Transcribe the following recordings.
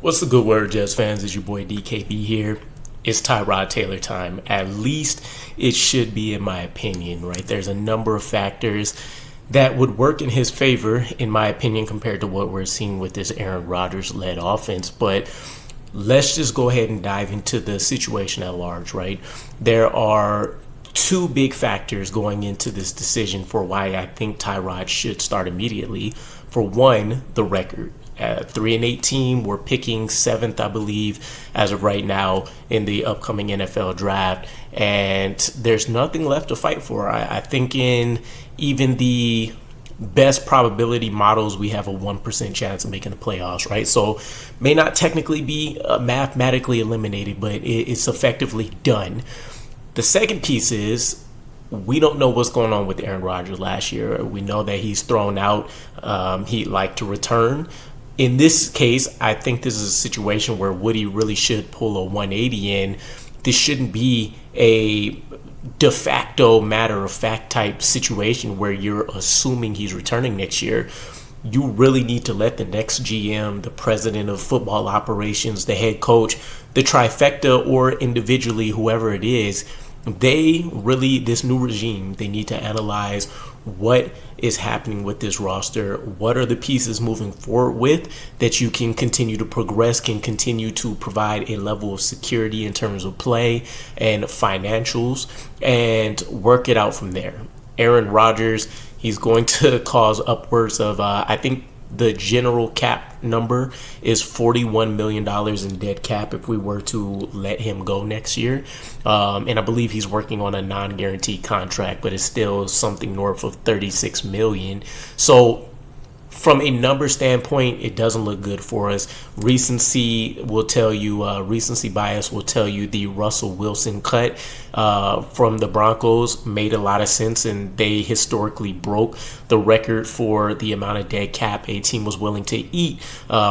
What's the good word, Jets fans? It's your boy DKB here. It's Tyrod Taylor time. At least it should be, in my opinion, right? There's a number of factors that would work in his favor, in my opinion, compared to what we're seeing with this Aaron Rodgers-led offense. But let's just go ahead and dive into the situation at large, right? There are two big factors going into this decision for why I think Tyrod should start immediately. For one, the record. 3-8 team. We're picking 7th, I believe, as of right now in the upcoming NFL draft. And there's nothing left to fight for. I think in even the best probability models, we have a 1% chance of making the playoffs, right? So may not technically be mathematically eliminated, but it's effectively done. The second piece is we don't know what's going on with Aaron Rodgers last year. We know that he's thrown out. He'd like to return. In this case, I think this is a situation where Woody really should pull a 180 in. This shouldn't be a de facto matter-of-fact type situation where you're assuming he's returning next year. You really need to let the next GM, the president of football operations, the head coach, the trifecta, or individually, whoever it is, this new regime, they need to analyze what is happening with this roster. What are the pieces moving forward with that you can continue to progress, can continue to provide a level of security in terms of play and financials, and work it out from there. Aaron Rodgers, he's going to cause upwards of, I think the general cap number is $41 million in dead cap if we were to let him go next year. And I believe he's working on a non-guaranteed contract, but it's still something north of $36 million. So from a number standpoint, it doesn't look good for us. Recency bias will tell you the Russell Wilson cut from the Broncos made a lot of sense, and they historically broke the record for the amount of dead cap a team was willing to eat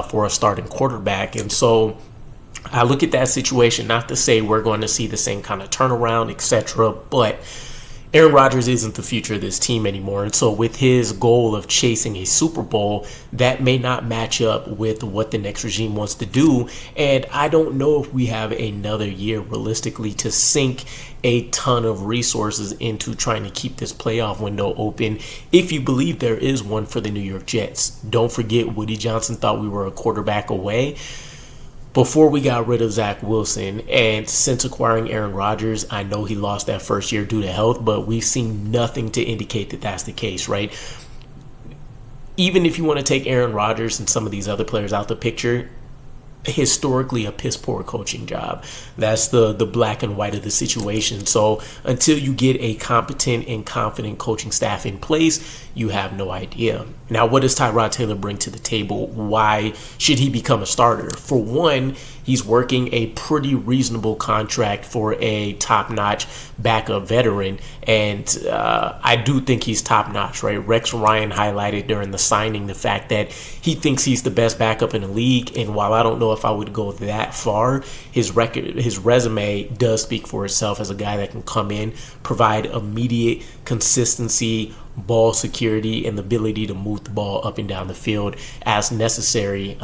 for a starting quarterback. And so I look at that situation, not to say we're going to see the same kind of turnaround, etc., but Aaron Rodgers isn't the future of this team anymore. And so with his goal of chasing a Super Bowl, that may not match up with what the next regime wants to do. And I don't know if we have another year realistically to sink a ton of resources into trying to keep this playoff window open, if you believe there is one for the New York Jets. Don't forget, Woody Johnson thought we were a quarterback away before we got rid of Zach Wilson. And since acquiring Aaron Rodgers, I know he lost that first year due to health, but we've seen nothing to indicate that that's the case, right? Even if you want to take Aaron Rodgers and some of these other players out the picture, historically a piss poor coaching job. That's the black and white of the situation. So until you get a competent and confident coaching staff in place, you have no idea. Now, what does Tyrod Taylor bring to the table? Why should he become a starter? For one, he's working a pretty reasonable contract for a top-notch backup veteran, and I do think he's top-notch, right? Rex Ryan highlighted during the signing the fact that he thinks he's the best backup in the league, and while I don't know if I would go that far, his resume does speak for itself as a guy that can come in, provide immediate consistency, ball security, and the ability to move the ball up and down the field as necessary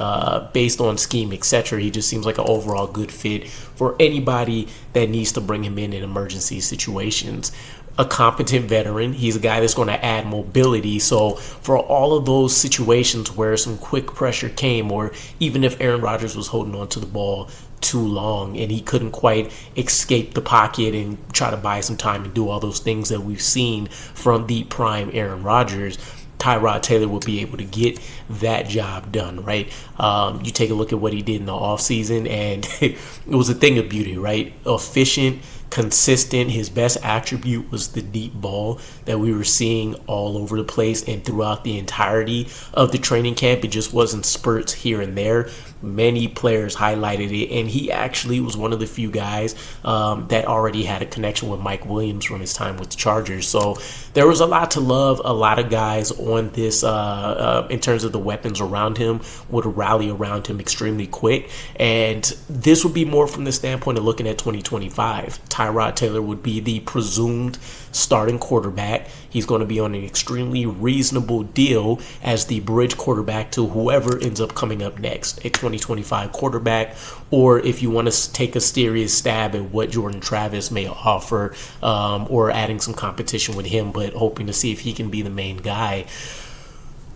based on scheme, etc. He just seems like an overall good fit for anybody that needs to bring him in emergency situations. A competent veteran. He's a guy that's going to add mobility. So for all of those situations where some quick pressure came, or even if Aaron Rodgers was holding on to the ball too long and he couldn't quite escape the pocket and try to buy some time and do all those things that we've seen from the prime Aaron Rodgers, Tyrod Taylor will be able to get that job done, right? You take a look at what he did in the offseason, and it was a thing of beauty, right? Efficient, consistent. His best attribute was the deep ball that we were seeing all over the place and throughout the entirety of the training camp. It just wasn't spurts here and there. Many players highlighted it, and he actually was one of the few guys that already had a connection with Mike Williams from his time with the Chargers. So there was a lot to love. A lot of guys on this, in terms of the weapons around him, would rally around him extremely quick. And this would be more from the standpoint of looking at 2025. Tyrod Taylor would be the presumed starting quarterback. He's going to be on an extremely reasonable deal as the bridge quarterback to whoever ends up coming up next, a 2025 quarterback, or if you want to take a serious stab at what Jordan Travis may offer, or adding some competition with him, but hoping to see if he can be the main guy.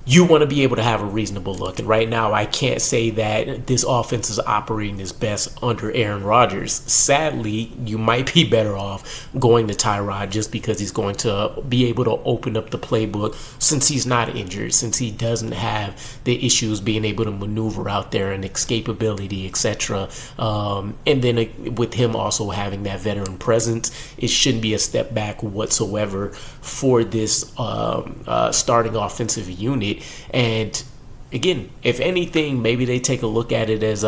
You want to be able to have a reasonable look. And right now, I can't say that this offense is operating its best under Aaron Rodgers. Sadly, you might be better off going to Tyrod just because he's going to be able to open up the playbook since he's not injured, since he doesn't have the issues being able to maneuver out there and escapability, etc. And then with him also having that veteran presence, it shouldn't be a step back whatsoever for this starting offensive unit. And again, if anything, maybe they take a look at it as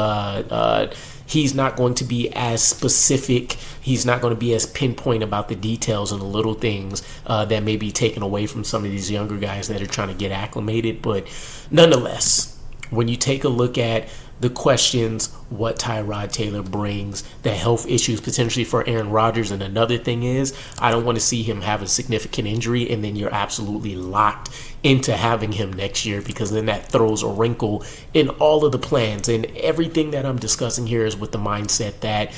he's not going to be as specific. He's not going to be as pinpoint about the details and the little things that may be taken away from some of these younger guys that are trying to get acclimated. But nonetheless, when you take a look at the questions, what Tyrod Taylor brings, the health issues potentially for Aaron Rodgers, and another thing is, I don't want to see him have a significant injury and then you're absolutely locked into having him next year, because then that throws a wrinkle in all of the plans. And everything that I'm discussing here is with the mindset that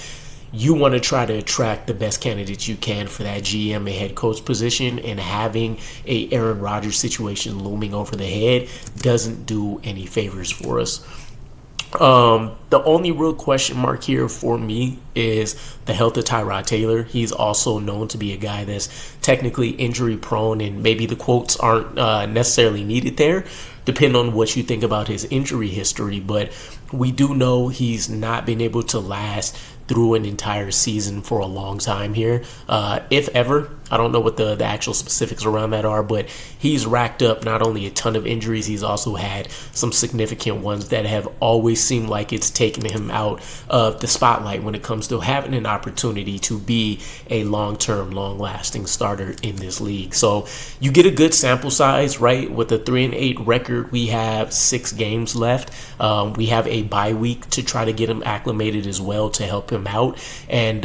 you want to try to attract the best candidates you can for that GM and head coach position, and having a Aaron Rodgers situation looming over the head doesn't do any favors for us. The only real question mark here for me is the health of Tyrod Taylor. He's also known to be a guy that's technically injury prone, and maybe the quotes aren't necessarily needed there, depending on what you think about his injury history. But we do know he's not been able to last through an entire season for a long time here, if ever. I don't know what the actual specifics around that are, but he's racked up not only a ton of injuries, he's also had some significant ones that have always seemed like it's taken him out of the spotlight when it comes to having an opportunity to be a long-term, long-lasting starter in this league. So you get a good sample size, right? With a 3-8 record, we have 6 games left. We have a bye week to try to get him acclimated as well to help him out. And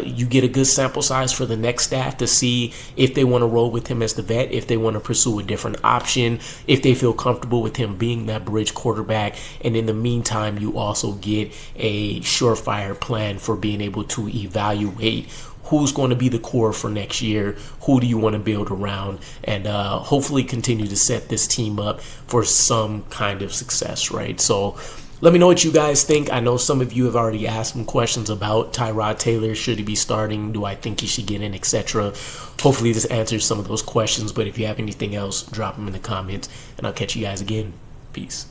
you get a good sample size for the next staff to see if they want to roll with him as the vet, if they want to pursue a different option, if they feel comfortable with him being that bridge quarterback. And in the meantime, you also get a surefire plan for being able to evaluate who's going to be the core for next year, who do you want to build around, and hopefully continue to set this team up for some kind of success, right? So let me know what you guys think. I know some of you have already asked some questions about Tyrod Taylor. Should he be starting? Do I think he should get in, etc.? Hopefully this answers some of those questions. But if you have anything else, drop them in the comments, and I'll catch you guys again. Peace.